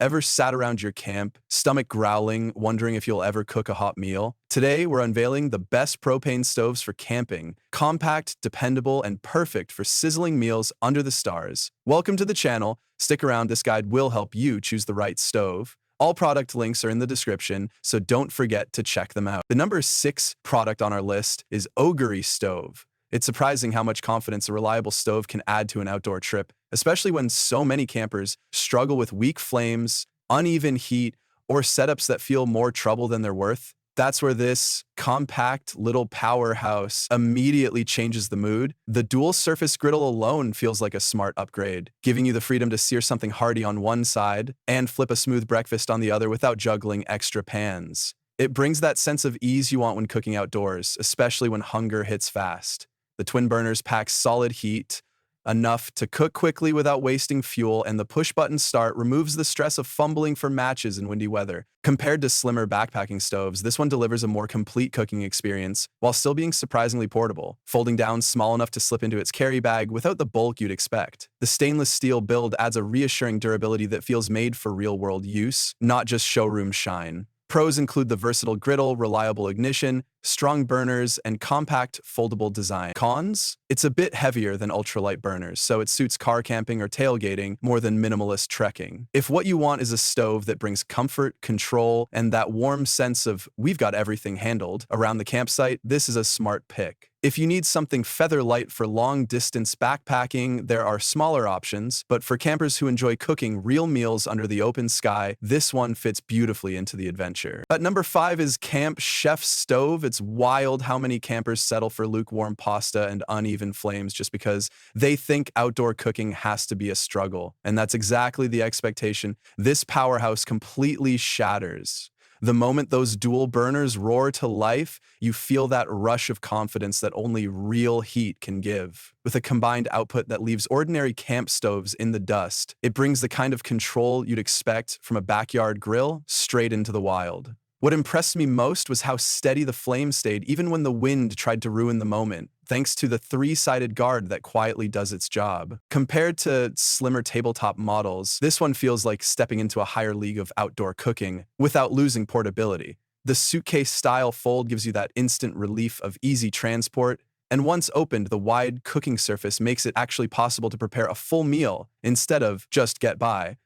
Ever sat around your camp, stomach growling, wondering if you'll ever cook a hot meal? Today, we're unveiling the best propane stoves for camping. Compact, dependable, and perfect for sizzling meals under the stars. Welcome to the channel. Stick around, this guide will help you choose the right stove. All product links are in the description, so don't forget to check them out. The number 6 product on our list is OGERY Stove. It's surprising how much confidence a reliable stove can add to an outdoor trip, especially when so many campers struggle with weak flames, uneven heat, or setups that feel more trouble than they're worth. That's where this compact little powerhouse immediately changes the mood. The dual surface griddle alone feels like a smart upgrade, giving you the freedom to sear something hearty on one side and flip a smooth breakfast on the other without juggling extra pans. It brings that sense of ease you want when cooking outdoors, especially when hunger hits fast. The twin burners pack solid heat, enough to cook quickly without wasting fuel, and the push-button start removes the stress of fumbling for matches in windy weather. Compared to slimmer backpacking stoves, this one delivers a more complete cooking experience while still being surprisingly portable, folding down small enough to slip into its carry bag without the bulk you'd expect. The stainless steel build adds a reassuring durability that feels made for real-world use, not just showroom shine. Pros include the versatile griddle, reliable ignition, strong burners, and compact, foldable design. Cons? It's a bit heavier than ultralight burners, so it suits car camping or tailgating more than minimalist trekking. If what you want is a stove that brings comfort, control, and that warm sense of we've got everything handled around the campsite, this is a smart pick. If you need something feather light for long-distance backpacking, there are smaller options, but for campers who enjoy cooking real meals under the open sky, this one fits beautifully into the adventure. At number 5 is Camp Chef Stove. It's wild how many campers settle for lukewarm pasta and uneven flames just because they think outdoor cooking has to be a struggle. And that's exactly the expectation this powerhouse completely shatters. The moment those dual burners roar to life, you feel that rush of confidence that only real heat can give. With a combined output that leaves ordinary camp stoves in the dust, it brings the kind of control you'd expect from a backyard grill straight into the wild. What impressed me most was how steady the flame stayed even when the wind tried to ruin the moment, thanks to the 3-sided guard that quietly does its job. Compared to slimmer tabletop models, this one feels like stepping into a higher league of outdoor cooking without losing portability. The suitcase-style fold gives you that instant relief of easy transport, and once opened, the wide cooking surface makes it actually possible to prepare a full meal instead of just get by.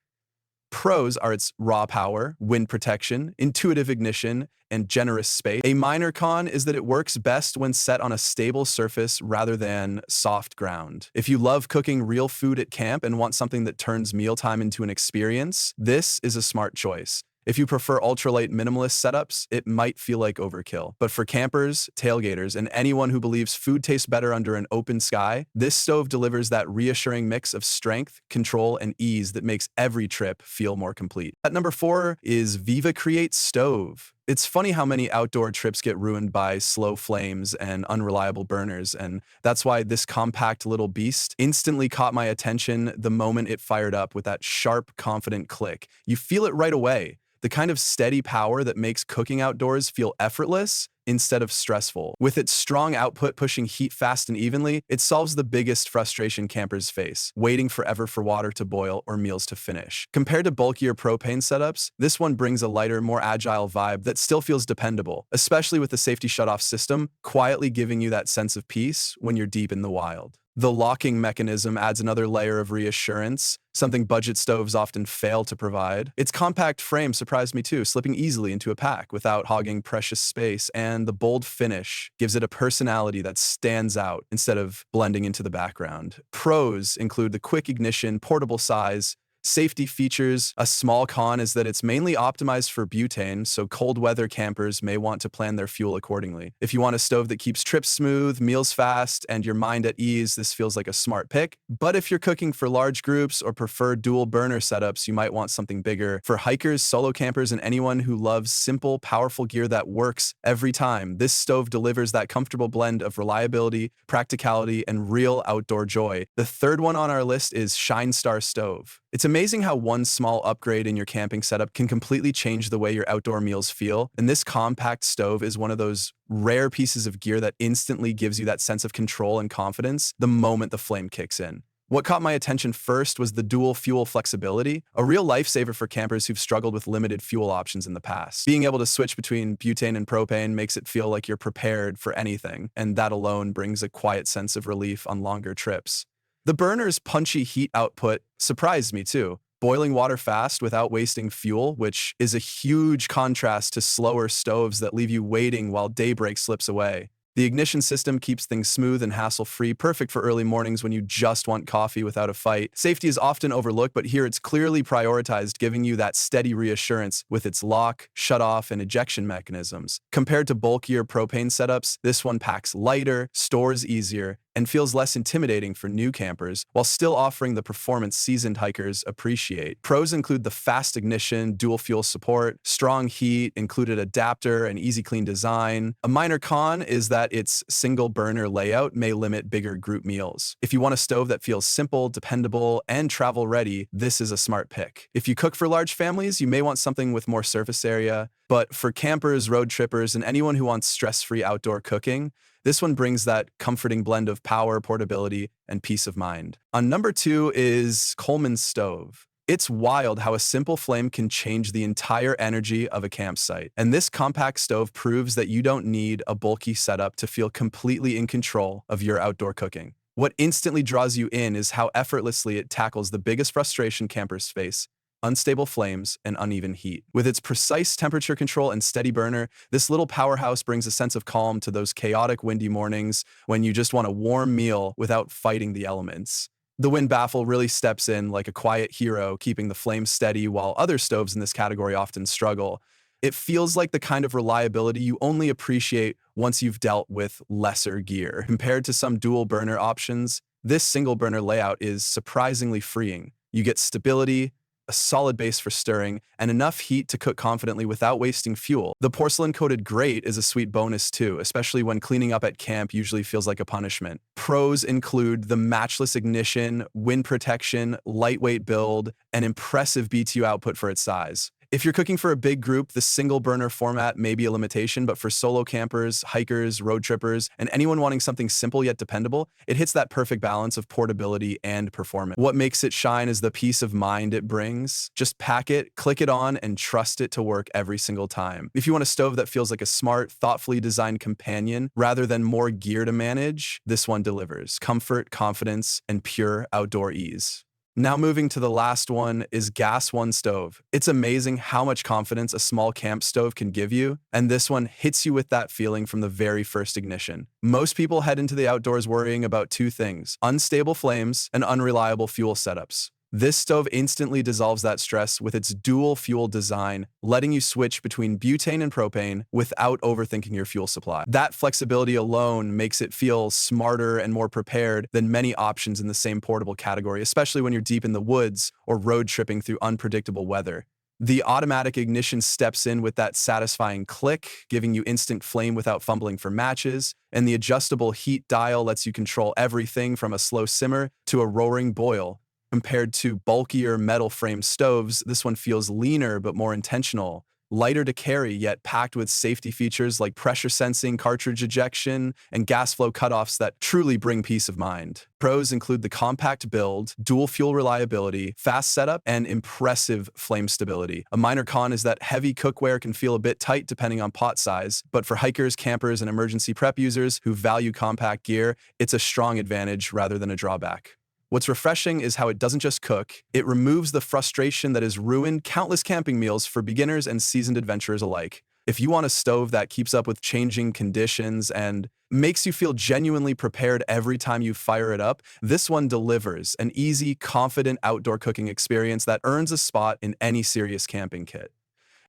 Pros are its raw power, wind protection, intuitive ignition, and generous space. A minor con is that it works best when set on a stable surface rather than soft ground. If you love cooking real food at camp and want something that turns mealtime into an experience, this is a smart choice. If you prefer ultralight minimalist setups, it might feel like overkill. But for campers, tailgaters, and anyone who believes food tastes better under an open sky, this stove delivers that reassuring mix of strength, control, and ease that makes every trip feel more complete. At number 4 is Vivicreate Stove. It's funny how many outdoor trips get ruined by slow flames and unreliable burners, and that's why this compact little beast instantly caught my attention the moment it fired up with that sharp, confident click. You feel it right away. The kind of steady power that makes cooking outdoors feel effortless instead of stressful. With its strong output pushing heat fast and evenly, it solves the biggest frustration campers face, waiting forever for water to boil or meals to finish. Compared to bulkier propane setups, this one brings a lighter, more agile vibe that still feels dependable, especially with the safety shutoff system, quietly giving you that sense of peace when you're deep in the wild. The locking mechanism adds another layer of reassurance, something budget stoves often fail to provide. Its compact frame surprised me too, slipping easily into a pack without hogging precious space, and the bold finish gives it a personality that stands out instead of blending into the background. Pros include the quick ignition, portable size, safety features. A small con is that it's mainly optimized for butane, so cold weather campers may want to plan their fuel accordingly. If you want a stove that keeps trips smooth, meals fast, and your mind at ease, this feels like a smart pick. But if you're cooking for large groups or prefer dual burner setups, you might want something bigger. For hikers, solo campers, and anyone who loves simple, powerful gear that works every time, this stove delivers that comfortable blend of reliability, practicality, and real outdoor joy. The third one on our list is SHINESTAR Stove. It's amazing how one small upgrade in your camping setup can completely change the way your outdoor meals feel, and this compact stove is one of those rare pieces of gear that instantly gives you that sense of control and confidence the moment the flame kicks in. What caught my attention first was the dual fuel flexibility, a real lifesaver for campers who've struggled with limited fuel options in the past. Being able to switch between butane and propane makes it feel like you're prepared for anything, and that alone brings a quiet sense of relief on longer trips. The burner's punchy heat output surprised me too. Boiling water fast without wasting fuel, which is a huge contrast to slower stoves that leave you waiting while daybreak slips away. The ignition system keeps things smooth and hassle-free, perfect for early mornings when you just want coffee without a fight. Safety is often overlooked, but here it's clearly prioritized, giving you that steady reassurance with its lock, shut-off, and ejection mechanisms. Compared to bulkier propane setups, this one packs lighter, stores easier, and feels less intimidating for new campers, while still offering the performance seasoned hikers appreciate. Pros include the fast ignition, dual fuel support, strong heat, included adapter, and easy clean design. A minor con is that its single burner layout may limit bigger group meals. If you want a stove that feels simple, dependable, and travel ready, this is a smart pick. If you cook for large families, you may want something with more surface area, but for campers, road trippers, and anyone who wants stress-free outdoor cooking, this one brings that comforting blend of power, portability, and peace of mind. On number 2 is Coleman Stove. It's wild how a simple flame can change the entire energy of a campsite. And this compact stove proves that you don't need a bulky setup to feel completely in control of your outdoor cooking. What instantly draws you in is how effortlessly it tackles the biggest frustration campers face: unstable flames and uneven heat. With its precise temperature control and steady burner, this little powerhouse brings a sense of calm to those chaotic, windy mornings when you just want a warm meal without fighting the elements. The wind baffle really steps in like a quiet hero, keeping the flames steady while other stoves in this category often struggle. It feels like the kind of reliability you only appreciate once you've dealt with lesser gear. Compared to some dual burner options, this single burner layout is surprisingly freeing. You get stability, a solid base for stirring, and enough heat to cook confidently without wasting fuel. The porcelain-coated grate is a sweet bonus too, especially when cleaning up at camp usually feels like a punishment. Pros include the matchless ignition, wind protection, lightweight build, and impressive BTU output for its size. If you're cooking for a big group, the single burner format may be a limitation, but for solo campers, hikers, road trippers, and anyone wanting something simple yet dependable, it hits that perfect balance of portability and performance. What makes it shine is the peace of mind it brings. Just pack it, click it on, and trust it to work every single time. If you want a stove that feels like a smart, thoughtfully designed companion rather than more gear to manage, this one delivers comfort, confidence, and pure outdoor ease. Now moving to the last one is Gas One Stove. It's amazing how much confidence a small camp stove can give you, and this one hits you with that feeling from the very first ignition. Most people head into the outdoors worrying about two things: unstable flames and unreliable fuel setups. This stove instantly dissolves that stress with its dual fuel design, letting you switch between butane and propane without overthinking your fuel supply. That flexibility alone makes it feel smarter and more prepared than many options in the same portable category, especially when you're deep in the woods or road tripping through unpredictable weather. The automatic ignition steps in with that satisfying click, giving you instant flame without fumbling for matches, and the adjustable heat dial lets you control everything from a slow simmer to a roaring boil. Compared to bulkier metal frame stoves, this one feels leaner but more intentional, lighter to carry yet packed with safety features like pressure sensing, cartridge ejection, and gas flow cutoffs that truly bring peace of mind. Pros include the compact build, dual fuel reliability, fast setup, and impressive flame stability. A minor con is that heavy cookware can feel a bit tight depending on pot size, but for hikers, campers, and emergency prep users who value compact gear, it's a strong advantage rather than a drawback. What's refreshing is how it doesn't just cook, it removes the frustration that has ruined countless camping meals for beginners and seasoned adventurers alike. If you want a stove that keeps up with changing conditions and makes you feel genuinely prepared every time you fire it up, this one delivers an easy, confident outdoor cooking experience that earns a spot in any serious camping kit.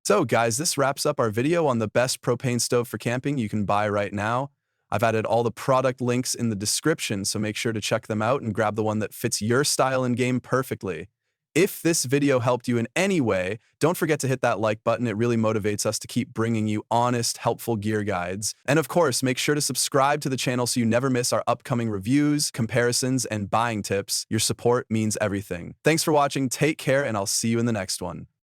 So guys, this wraps up our video on the best propane stove for camping you can buy right now. I've added all the product links in the description, so make sure to check them out and grab the one that fits your style and game perfectly. If this video helped you in any way, don't forget to hit that like button. It really motivates us to keep bringing you honest, helpful gear guides. And of course, make sure to subscribe to the channel so you never miss our upcoming reviews, comparisons, and buying tips. Your support means everything. Thanks for watching, take care, and I'll see you in the next one.